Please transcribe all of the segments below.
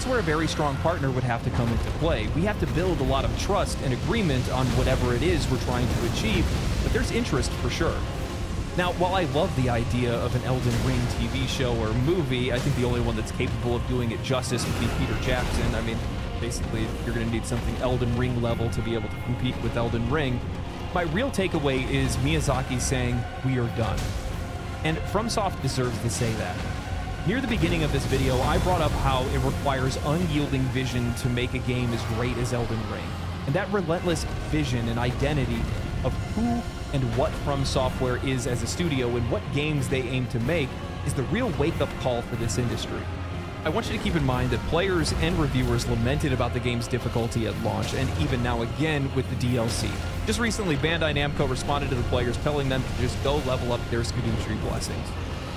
that's where a very strong partner would have to come into play. We have to build a lot of trust and agreement on whatever it is we're trying to achieve, but there's interest for sure. Now, while I love the idea of an Elden Ring TV show or movie, I think the only one that's capable of doing it justice would be Peter Jackson. I mean, basically, you're going to need something Elden Ring level to be able to compete with Elden Ring. My real takeaway is Miyazaki saying, "We are done." And FromSoft deserves to say that. Near the beginning of this video, I brought up how it requires unyielding vision to make a game as great as Elden Ring. And that relentless vision and identity of who and what From Software is as a studio and what games they aim to make is the real wake-up call for this industry. I want you to keep in mind that players and reviewers lamented about the game's difficulty at launch, and even now again with the DLC. Just recently, Bandai Namco responded to the players, telling them to just go level up their Skadootree blessings.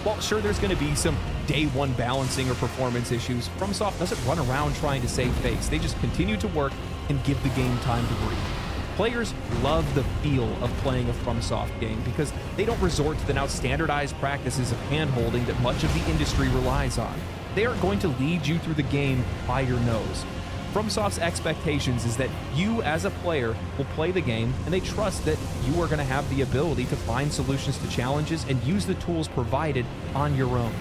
While sure there's going to be some day one balancing or performance issues, FromSoft doesn't run around trying to save face. They just continue to work and give the game time to breathe. Players love the feel of playing a FromSoft game because they don't resort to the now standardized practices of hand-holding that much of the industry relies on. They are going to lead you through the game by your nose. FromSoft's expectations is that you, as a player, will play the game, and they trust that you are going to have the ability to find solutions to challenges and use the tools provided on your own.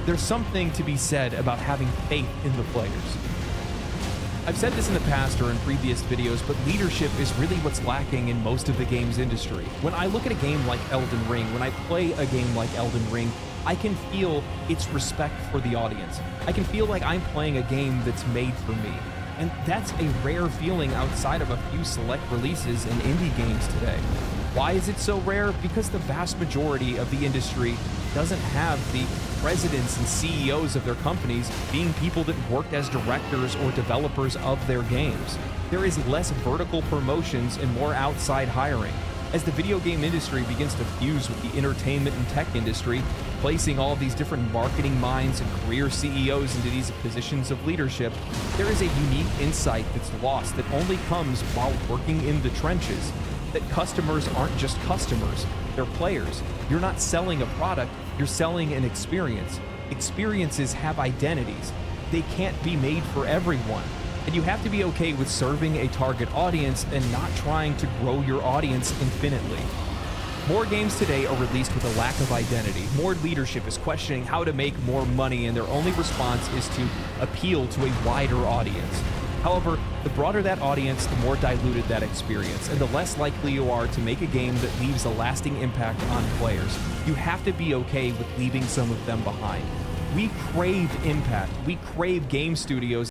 There's something to be said about having faith in the players. I've said this in the past or in previous videos, but leadership is really what's lacking in most of the games industry. When I look at a game like Elden Ring, when I play a game like Elden Ring, I can feel its respect for the audience. I can feel like I'm playing a game that's made for me. And that's a rare feeling outside of a few select releases in indie games today. Why is it so rare? Because the vast majority of the industry doesn't have the presidents and CEOs of their companies being people that worked as directors or developers of their games. There is less vertical promotions and more outside hiring. As the video game industry begins to fuse with the entertainment and tech industry, placing all of these different marketing minds and career CEOs into these positions of leadership, there is a unique insight that's lost that only comes while working in the trenches. That customers aren't just customers, they're players. You're not selling a product, you're selling an experience. Experiences have identities. They can't be made for everyone. And you have to be okay with serving a target audience and not trying to grow your audience infinitely. More games today are released with a lack of identity. More leadership is questioning how to make more money, and their only response is to appeal to a wider audience. However, the broader that audience, the more diluted that experience, and the less likely you are to make a game that leaves a lasting impact on players. You have to be okay with leaving some of them behind. We crave impact. We crave game studios